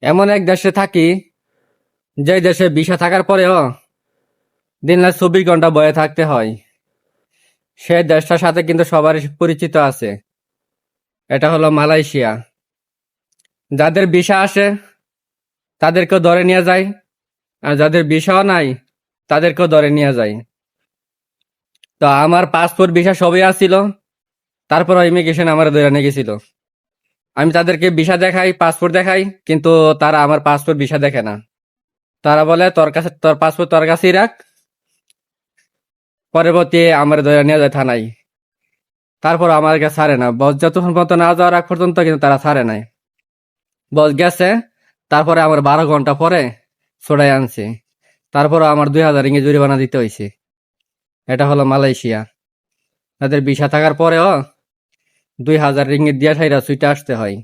এমন এক দেশে থাকি, যে দেশে ভিসা থাকার পরেও দিন রাত 24 ঘন্টা বয়ে থাকতে হয়। সেই দেশটার সাথে কিন্তু সবারই পরিচিত আছে। এটা হলো মালয়েশিয়া। যাদের ভিসা আসে তাদেরকেও ধরে নিয়ে যায়, আর যাদের ভিসাও নাই তাদেরকেও ধরে নিয়ে যায়। তো আমার পাসপোর্ট ভিসা সবই আসছিল, তারপর ইমিগ্রেশন আমার ধরে নিয়ে গেছিল। আমি তাদেরকে ভিসা দেখাই, পাসপোর্ট দেখাই, কিন্তু তারা আমার পাসপোর্ট ভিসা দেখে না। তারা বলে তোর কাছে, তোর পাসপোর্ট তোর কাছেই রাখ। পরবর্তী আমার ধরে নিয়ে যায় থানায়। তারপর আমাকে ছাড়ে না, বস যতক্ষণ পর্যন্ত না যাওয়ার আগ পর্যন্ত কিন্তু তারা ছাড়ে নাই। বস গেছে, তারপরে আমার 12 ঘন্টা পরে ছড়াই আনছে। তারপর আমার 2000 রিঙ্গিত জরিমানা দিতে হয়েছে। এটা হলো মালয়েশিয়া। তাদের ভিসা থাকার পরেও 2000 রিঙ্গিত দিয়ে সাইরা ছুটে আসতে হয়।